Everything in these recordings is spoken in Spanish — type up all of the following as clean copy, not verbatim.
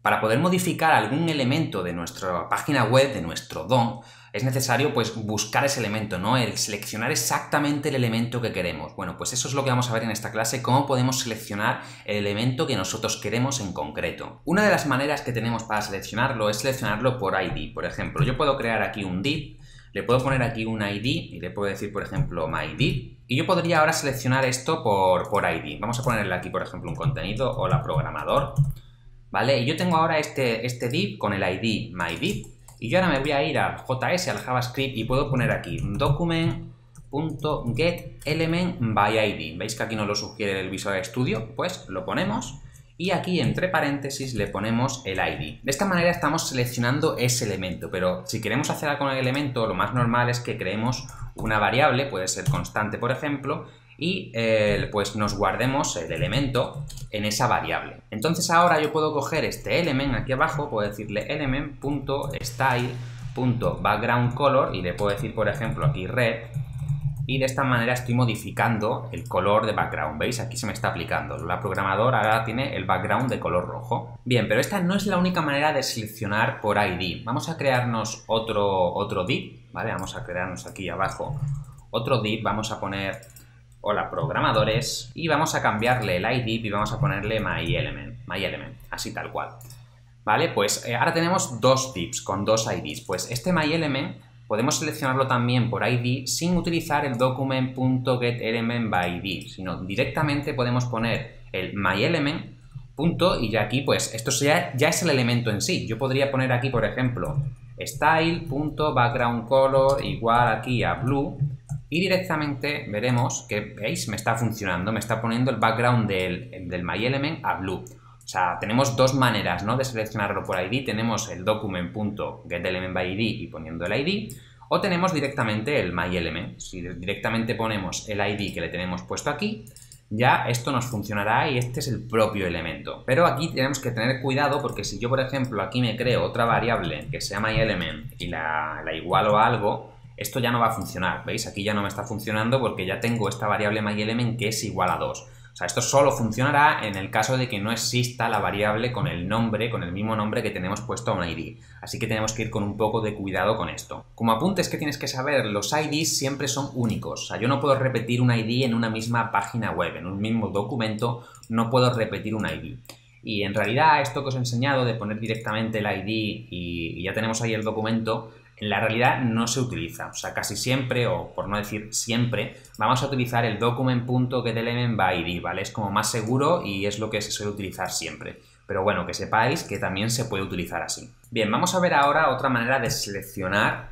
Para poder modificar algún elemento de nuestra página web, de nuestro DOM, es necesario pues buscar ese elemento, ¿no? El seleccionar exactamente el elemento que queremos. Bueno, pues eso es lo que vamos a ver en esta clase, cómo podemos seleccionar el elemento que nosotros queremos en concreto. Una de las maneras que tenemos para seleccionarlo es seleccionarlo por ID. Por ejemplo, yo puedo crear aquí un div, le puedo poner aquí un ID y le puedo decir, por ejemplo, myDiv. Y yo podría ahora seleccionar esto por ID. Vamos a ponerle aquí, por ejemplo, un contenido, hola programador, ¿vale? Y yo tengo ahora este div con el ID myDiv. Y yo ahora me voy a ir al JS, al JavaScript, y puedo poner aquí document.getElementById. ¿Veis que aquí nos lo sugiere el Visual Studio? Pues lo ponemos y aquí entre paréntesis le ponemos el ID. De esta manera estamos seleccionando ese elemento, pero si queremos hacer algo con el elemento, lo más normal es que creemos una variable, puede ser constante por ejemplo, y pues nos guardemos el elemento en esa variable. Entonces ahora yo puedo coger este element aquí abajo, puedo decirle element.style.backgroundColor y le puedo decir por ejemplo aquí red, y de esta manera estoy modificando el color de background. ¿Veis? Aquí se me está aplicando. La programadora ahora tiene el background de color rojo. Bien, pero esta no es la única manera de seleccionar por ID. Vamos a crearnos otro div, ¿vale? Vamos a crearnos aquí abajo otro div, vamos a poner hola programadores y vamos a cambiarle el ID y vamos a ponerle myElement, así tal cual. Vale, pues ahora tenemos dos divs con dos IDs. Pues este myElement podemos seleccionarlo también por ID sin utilizar el document.getElementById, sino directamente podemos poner el myElement punto y ya aquí pues esto ya es el elemento en sí. Yo podría poner aquí por ejemplo style.backgroundColor igual aquí a blue y directamente veremos que, ¿veis? Me está funcionando, me está poniendo el background del myElement a blue. O sea, tenemos dos maneras, ¿no?, de seleccionarlo por ID. Tenemos el document.getElementById y poniendo el ID, o tenemos directamente el myElement. Si directamente ponemos el ID que le tenemos puesto aquí, ya esto nos funcionará y este es el propio elemento. Pero aquí tenemos que tener cuidado porque si yo, por ejemplo, aquí me creo otra variable que sea myElement y la igualo a algo, esto ya no va a funcionar. ¿Veis? Aquí ya no me está funcionando porque ya tengo esta variable myElement que es igual a 2. O sea, esto solo funcionará en el caso de que no exista la variable con el nombre, con el mismo nombre que tenemos puesto a un ID. Así que tenemos que ir con un poco de cuidado con esto. Como apuntes que tienes que saber, los IDs siempre son únicos. O sea, yo no puedo repetir un ID en una misma página web, en un mismo documento, no puedo repetir un ID. Y en realidad esto que os he enseñado de poner directamente el ID y ya tenemos ahí el documento, en la realidad no se utiliza. O sea, casi siempre, o por no decir siempre, vamos a utilizar el document.getElementById, ¿vale? Es como más seguro y es lo que se suele utilizar siempre. Pero bueno, que sepáis que también se puede utilizar así. Bien, vamos a ver ahora otra manera de seleccionar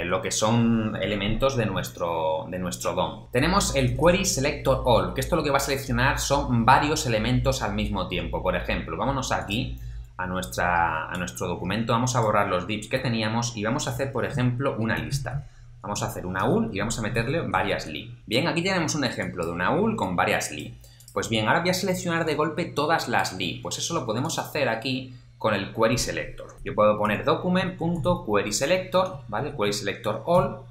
lo que son elementos de nuestro DOM. Tenemos el Query Selector All, que esto lo que va a seleccionar son varios elementos al mismo tiempo. Por ejemplo, vámonos aquí a nuestro documento, vamos a borrar los divs que teníamos y vamos a hacer, por ejemplo, una lista. Vamos a hacer una UL y vamos a meterle varias li. Bien, aquí tenemos un ejemplo de una UL con varias li. Pues bien, ahora voy a seleccionar de golpe todas las li. Pues eso lo podemos hacer aquí con el Query Selector. Yo puedo poner document.querySelector, ¿vale? Query Selector All,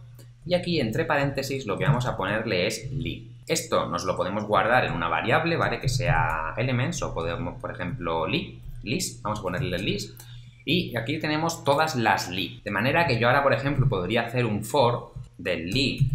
y aquí entre paréntesis lo que vamos a ponerle es li. Esto nos lo podemos guardar en una variable, ¿vale? Que sea elements o podemos, por ejemplo, list, vamos a ponerle list, y aquí tenemos todas las li, de manera que yo ahora, por ejemplo, podría hacer un for del li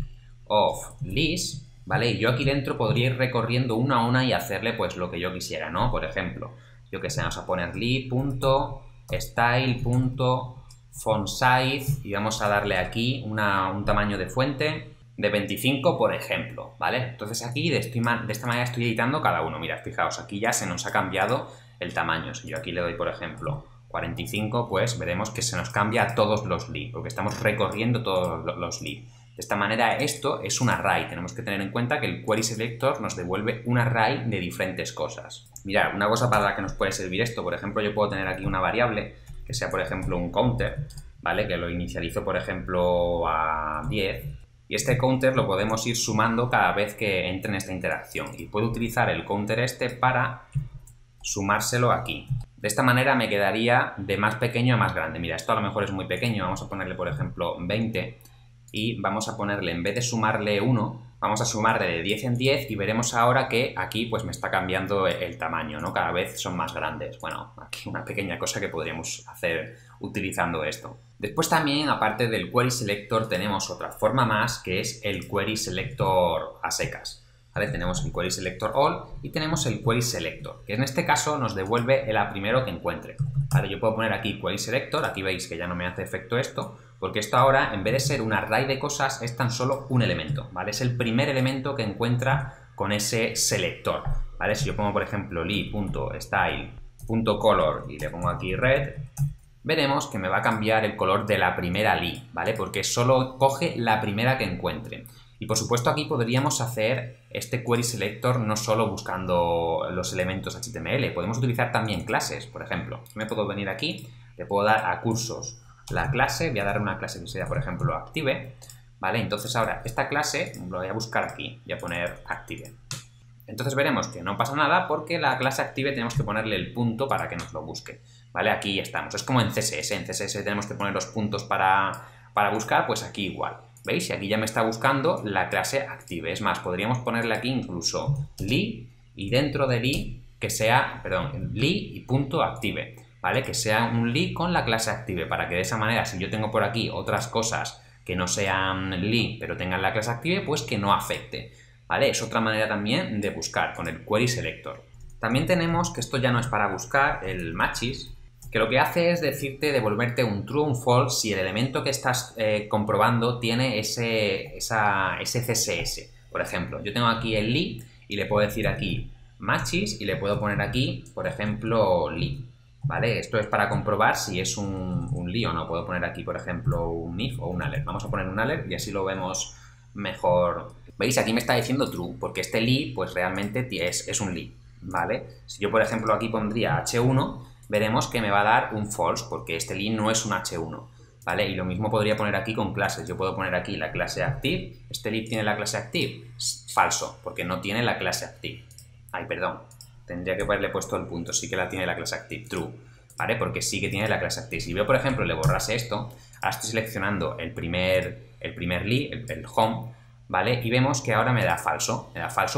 of list, ¿vale? Y yo aquí dentro podría ir recorriendo una a una y hacerle pues lo que yo quisiera, ¿no? Por ejemplo, yo que sé, vamos a poner li.style.fontSize y vamos a darle aquí un tamaño de fuente de 25, por ejemplo, ¿vale? Entonces aquí de esta manera estoy editando cada uno. Mirad, fijaos, aquí ya se nos ha cambiado el tamaño. Si yo aquí le doy, por ejemplo, 45, pues veremos que se nos cambia a todos los li, porque estamos recorriendo todos los li. De esta manera esto es un array. Tenemos que tener en cuenta que el Query Selector nos devuelve un array de diferentes cosas. Mirad, una cosa para la que nos puede servir esto, por ejemplo, yo puedo tener aquí una variable que sea, por ejemplo, un counter, ¿vale? Que lo inicializo, por ejemplo, a 10. Y este counter lo podemos ir sumando cada vez que entre en esta interacción. Y puedo utilizar el counter este para sumárselo aquí. De esta manera me quedaría de más pequeño a más grande. Mira, esto a lo mejor es muy pequeño. Vamos a ponerle, por ejemplo, 20. Y vamos a ponerle, en vez de sumarle 1, Vamos a sumarle de 10 en 10 y veremos ahora que aquí pues me está cambiando el tamaño, ¿no? Cada vez son más grandes. Bueno, aquí una pequeña cosa que podríamos hacer utilizando esto. Después también, aparte del Query Selector, tenemos otra forma más que es el Query Selector a secas. ¿Vale? Tenemos el Query Selector All y tenemos el Query Selector, que en este caso nos devuelve el primero que encuentre. ¿Vale? Yo puedo poner aquí Query Selector, aquí veis que ya no me hace efecto esto, porque esto ahora, en vez de ser un array de cosas, es tan solo un elemento, ¿vale? Es el primer elemento que encuentra con ese selector, ¿vale? Si yo pongo, por ejemplo, li.style.color y le pongo aquí red, veremos que me va a cambiar el color de la primera li, ¿vale? Porque solo coge la primera que encuentre. Y por supuesto aquí podríamos hacer este Query Selector no solo buscando los elementos HTML, podemos utilizar también clases, por ejemplo. Me puedo venir aquí, le puedo dar a cursos la clase, voy a dar una clase que sea, por ejemplo, active, ¿vale? Entonces ahora esta clase lo voy a buscar aquí, voy a poner active. Entonces veremos que no pasa nada porque la clase active tenemos que ponerle el punto para que nos lo busque, ¿vale? Aquí estamos, es como en CSS tenemos que poner los puntos para buscar, pues aquí igual. ¿Veis? Y aquí ya me está buscando la clase active. Es más, podríamos ponerle aquí incluso li y dentro de li que sea, perdón, li y punto active, ¿vale? Que sea un li con la clase active, para que de esa manera, si yo tengo por aquí otras cosas que no sean li, pero tengan la clase active, pues que no afecte, ¿vale? Es otra manera también de buscar con el Query Selector. También tenemos, que esto ya no es para buscar, el matches, que lo que hace es decirte, devolverte un true o un false si el elemento que estás comprobando tiene ese CSS. Por ejemplo, yo tengo aquí el li y le puedo decir aquí matches y le puedo poner aquí, por ejemplo, li. ¿Vale? Esto es para comprobar si es un li o no. Puedo poner aquí, por ejemplo, un if o un alert. Vamos a poner un alert y así lo vemos mejor. ¿Veis? Aquí me está diciendo true, porque este li, pues realmente es un li, ¿vale? Si yo, por ejemplo, aquí pondría h1, veremos que me va a dar un false, porque este li no es un h1, ¿vale? Y lo mismo podría poner aquí con clases. Yo puedo poner aquí la clase active. ¿Este li tiene la clase active? Falso, porque no tiene la clase active. Ay, perdón. Tendría que haberle puesto el punto. Sí que la tiene la clase active, true, ¿vale? Porque sí que tiene la clase active. Si yo, por ejemplo, le borrase esto, ahora estoy seleccionando el primer li, el home, ¿vale? Y vemos que ahora me da falso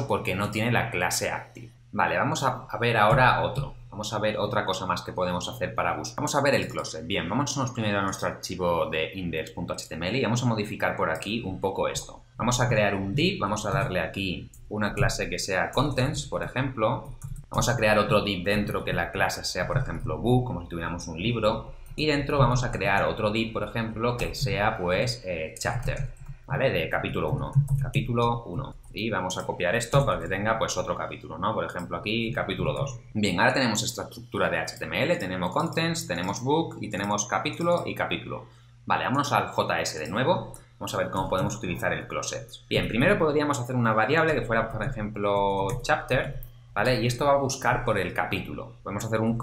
porque no tiene la clase active. Vale, vamos a ver ahora otro. Vamos a ver otra cosa más que podemos hacer para buscar. Vamos a ver el closet. Bien, vámonos primero a nuestro archivo de index.html y vamos a modificar por aquí un poco esto. Vamos a crear un div, vamos a darle aquí una clase que sea contents, por ejemplo. Vamos a crear otro div dentro que la clase sea, por ejemplo, book, como si tuviéramos un libro. Y dentro vamos a crear otro div, por ejemplo, que sea, pues, chapter, ¿vale? De capítulo 1. Capítulo 1. Y vamos a copiar esto para que tenga, pues, otro capítulo, ¿no? Por ejemplo, aquí, capítulo 2. Bien, ahora tenemos esta estructura de HTML, tenemos contents, tenemos book y tenemos capítulo y capítulo. Vale, vámonos al JS de nuevo. Vamos a ver cómo podemos utilizar el closet. Bien, primero podríamos hacer una variable que fuera, por ejemplo, chapter, ¿vale? Y esto va a buscar por el capítulo. Podemos hacer un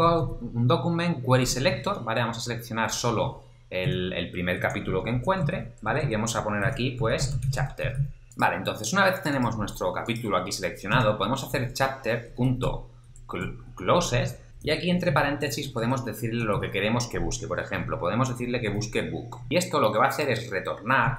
document query selector, ¿vale? Vamos a seleccionar solo el primer capítulo que encuentre, ¿vale? Y vamos a poner aquí, pues, chapter. Vale, entonces una vez tenemos nuestro capítulo aquí seleccionado, podemos hacer chapter.closest y aquí entre paréntesis podemos decirle lo que queremos que busque. Por ejemplo, podemos decirle que busque book. Y esto lo que va a hacer es retornar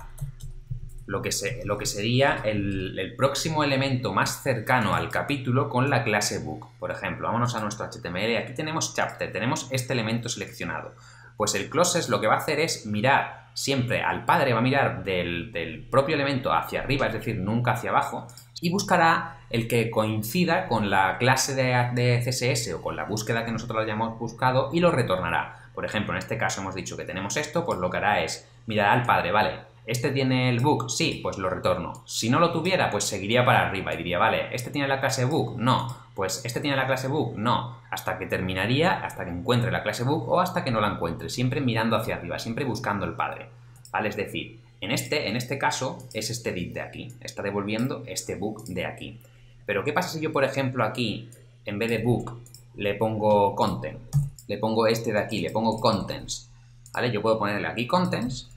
lo que sería el próximo elemento más cercano al capítulo con la clase book. Por ejemplo, vámonos a nuestro HTML y aquí tenemos chapter, tenemos este elemento seleccionado. Pues el closest lo que va a hacer es mirar siempre al padre, va a mirar del propio elemento hacia arriba, es decir, nunca hacia abajo, y buscará el que coincida con la clase de CSS o con la búsqueda que nosotros hayamos buscado y lo retornará. Por ejemplo, en este caso hemos dicho que tenemos esto, pues lo que hará es mirar al padre, ¿vale? ¿Este tiene el book? Sí, pues lo retorno. Si no lo tuviera, pues seguiría para arriba y diría, vale, ¿este tiene la clase book? No. Pues ¿este tiene la clase book? No. Hasta que terminaría, hasta que encuentre la clase book o hasta que no la encuentre, siempre mirando hacia arriba, siempre buscando el padre, ¿vale? Es decir, en este caso es este div de aquí, está devolviendo este book de aquí. Pero ¿qué pasa si yo, por ejemplo, aquí, en vez de book, le pongo content? Le pongo este de aquí, le pongo contents, ¿vale? Yo puedo ponerle aquí contents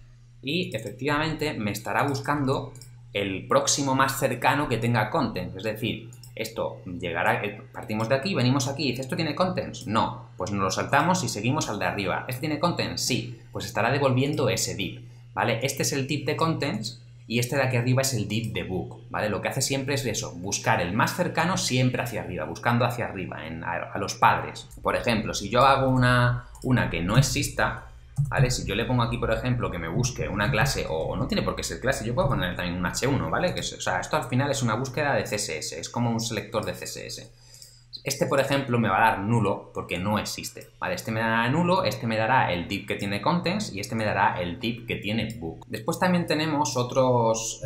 y efectivamente me estará buscando el próximo más cercano que tenga contents, es decir, esto llegará, partimos de aquí, venimos aquí y dice, ¿esto tiene contents? No, pues nos lo saltamos y seguimos al de arriba. ¿Este tiene contents? Sí, pues estará devolviendo ese div, ¿vale? Este es el tip de contents y este de aquí arriba es el div de book, ¿vale? Lo que hace siempre es eso, buscar el más cercano siempre hacia arriba, buscando hacia arriba, a los padres. Por ejemplo, si yo hago una que no exista, ¿vale? Si yo le pongo aquí, por ejemplo, que me busque una clase, o no tiene por qué ser clase, yo puedo poner también un H1, ¿vale? O sea, esto al final es una búsqueda de CSS, es como un selector de CSS. Este, por ejemplo, me va a dar nulo porque no existe, ¿vale? Este me dará nulo, este me dará el div que tiene contents y este me dará el div que tiene book. Después también tenemos otros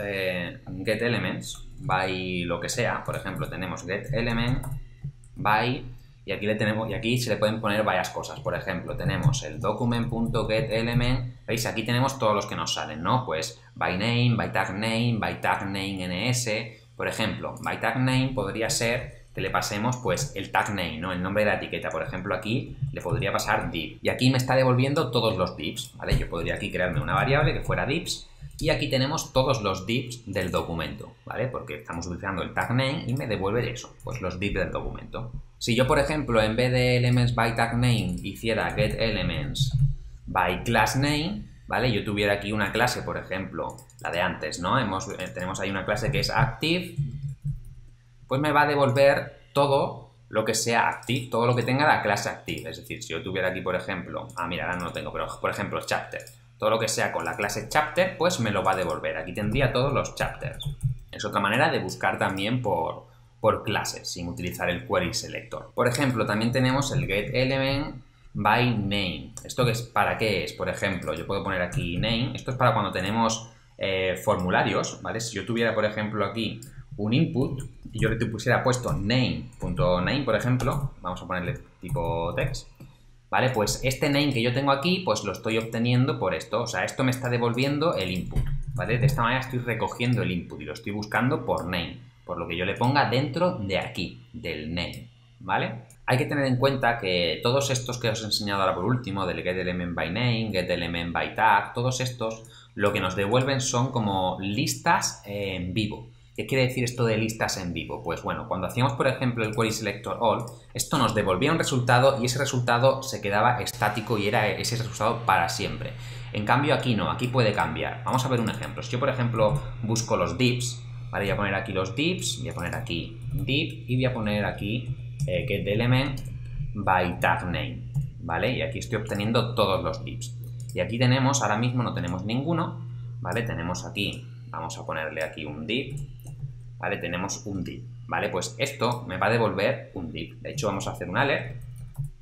getElements by lo que sea. Por ejemplo, tenemos getElement by y aquí se le pueden poner varias cosas. Por ejemplo, tenemos el document.getElement. ¿Veis? Aquí tenemos todos los que nos salen, ¿no? Pues by name, by tag name ns. Por ejemplo, by tag name podría ser que le pasemos pues el tag name, ¿no? El nombre de la etiqueta. Por ejemplo, aquí le podría pasar div. Y aquí me está devolviendo todos los divs, ¿vale? Yo podría aquí crearme una variable que fuera divs y aquí tenemos todos los divs del documento, ¿vale? Porque estamos utilizando el tag name y me devuelve eso, pues los divs del documento. Si yo, por ejemplo, en vez de elements by tag name hiciera get elements by class name, ¿vale? Yo tuviera aquí una clase, por ejemplo, la de antes, ¿no? Tenemos ahí una clase que es active, pues me va a devolver todo lo que sea active, todo lo que tenga la clase active. Es decir, si yo tuviera aquí, por ejemplo, mira, ahora no lo tengo, pero por ejemplo, chapter, todo lo que sea con la clase chapter, pues me lo va a devolver. Aquí tendría todos los chapters. Es otra manera de buscar también por clases, sin utilizar el query selector. Por ejemplo, también tenemos el getElement by name. ¿Esto para qué es? Por ejemplo, yo puedo poner aquí name. Esto es para cuando tenemos formularios, ¿vale? Si yo tuviera, por ejemplo, aquí un input y yo le pusiera puesto name.name, por ejemplo, vamos a ponerle tipo text, ¿vale? Pues este name que yo tengo aquí, pues lo estoy obteniendo por esto, o sea, esto me está devolviendo el input, ¿vale? De esta manera estoy recogiendo el input y lo estoy buscando por name, por lo que yo le ponga dentro de aquí, del name, ¿vale? Hay que tener en cuenta que todos estos que os he enseñado ahora por último, del getElement by name, getElement by tag, todos estos, lo que nos devuelven son como listas en vivo. ¿Qué quiere decir esto de listas en vivo? Pues bueno, cuando hacíamos, por ejemplo, el query selector all, esto nos devolvía un resultado y ese resultado se quedaba estático y era ese resultado para siempre. En cambio aquí no, aquí puede cambiar. Vamos a ver un ejemplo. Si yo, por ejemplo, busco los divs, ¿vale? Voy a poner aquí los divs, voy a poner aquí div y voy a poner aquí getElement by tag name, ¿vale? Y aquí estoy obteniendo todos los divs. Y aquí tenemos, ahora mismo no tenemos ninguno, ¿vale? Tenemos aquí, vamos a ponerle aquí un div, ¿vale? Tenemos un div, ¿vale? Pues esto me va a devolver un div. De hecho, vamos a hacer un alert,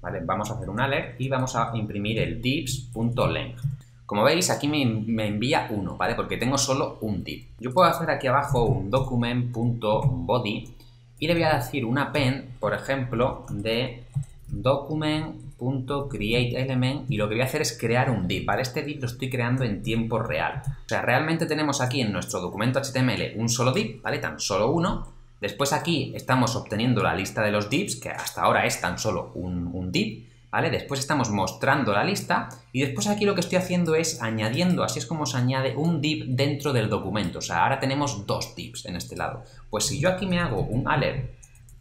¿vale? Vamos a hacer un alert y vamos a imprimir el divs.length. Como veis, aquí me envía uno, ¿vale? Porque tengo solo un div. Yo puedo hacer aquí abajo un document.body y le voy a decir un append, por ejemplo, de document.createElement y lo que voy a hacer es crear un div, ¿vale? Este div lo estoy creando en tiempo real. O sea, realmente tenemos aquí en nuestro documento HTML un solo div, ¿vale? Tan solo uno. Después aquí estamos obteniendo la lista de los divs, que hasta ahora es tan solo un div, ¿vale? Después estamos mostrando la lista y después aquí lo que estoy haciendo es añadiendo, así es como se añade un div dentro del documento. O sea, ahora tenemos dos divs en este lado. Pues si yo aquí me hago un alert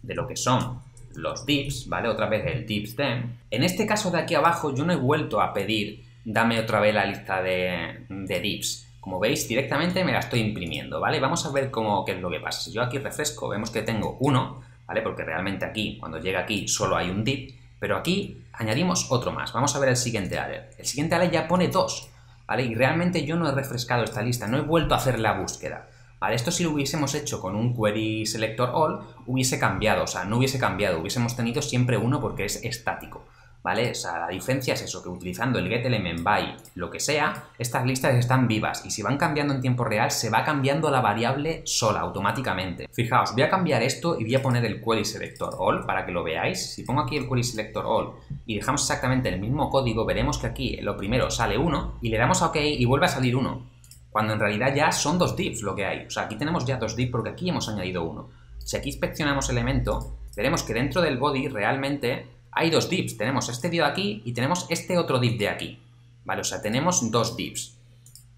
de lo que son los divs, ¿vale? Otra vez el divs_them. En este caso de aquí abajo yo no he vuelto a pedir dame otra vez la lista de divs. Como veis, directamente me la estoy imprimiendo, ¿vale? Vamos a ver qué es lo que pasa. Si yo aquí refresco, vemos que tengo uno, ¿vale? Porque realmente aquí, cuando llega aquí, solo hay un div, pero aquí añadimos otro más. Vamos a ver el siguiente alert. El siguiente alert ya pone 2, ¿vale? Y realmente yo no he refrescado esta lista, no he vuelto a hacer la búsqueda. Vale, esto si lo hubiésemos hecho con un query selector all, hubiese cambiado, o sea, no hubiese cambiado, hubiésemos tenido siempre uno porque es estático, ¿vale? O sea, la diferencia es eso, que utilizando el getElement by lo que sea, estas listas están vivas y si van cambiando en tiempo real, se va cambiando la variable sola, automáticamente. Fijaos, voy a cambiar esto y voy a poner el query selector all para que lo veáis. Si pongo aquí el query selector all y dejamos exactamente el mismo código, veremos que aquí lo primero sale 1 y le damos a OK y vuelve a salir 1. Cuando en realidad ya son dos divs lo que hay. O sea, aquí tenemos ya dos divs porque aquí hemos añadido uno. Si aquí inspeccionamos el elemento, veremos que dentro del body realmente hay dos divs. Tenemos este div aquí y tenemos este otro div de aquí. ¿Vale? O sea, tenemos dos divs.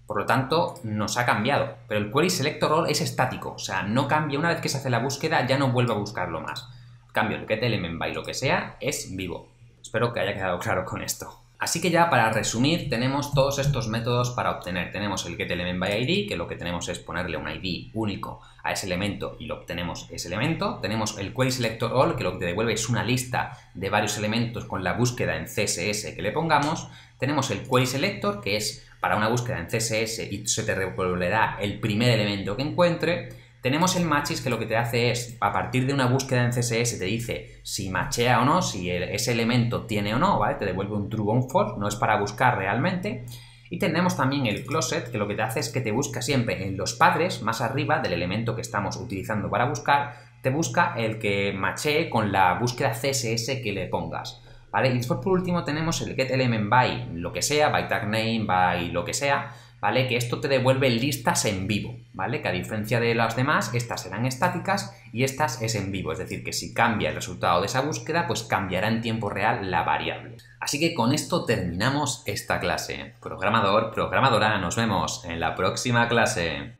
Por lo tanto, nos ha cambiado. Pero el query selector all es estático. O sea, no cambia. Una vez que se hace la búsqueda, ya no vuelve a buscarlo más. En cambio, el getElement by lo que sea es vivo. Espero que haya quedado claro con esto. Así que ya para resumir tenemos todos estos métodos para obtener. Tenemos el getElementById, que lo que tenemos es ponerle un ID único a ese elemento y lo obtenemos ese elemento. Tenemos el querySelectorAll, que lo que te devuelve es una lista de varios elementos con la búsqueda en CSS que le pongamos. Tenemos el querySelector, que es para una búsqueda en CSS y se te devolverá el primer elemento que encuentre. Tenemos el matchis, que lo que te hace es, a partir de una búsqueda en CSS, te dice si machea o no, si ese elemento tiene o no, ¿vale? Te devuelve un true o un false, no es para buscar realmente. Y tenemos también el closet, que lo que te hace es que te busca siempre en los padres, más arriba del elemento que estamos utilizando para buscar, te busca el que machee con la búsqueda CSS que le pongas, ¿vale? Y después por último tenemos el getElementBy lo que sea, by tagname, by lo que sea, ¿vale? Que esto te devuelve listas en vivo, ¿vale? Que a diferencia de las demás, estas serán estáticas y estas es en vivo, es decir, que si cambia el resultado de esa búsqueda, pues cambiará en tiempo real la variable. Así que con esto terminamos esta clase. Programador, programadora, nos vemos en la próxima clase.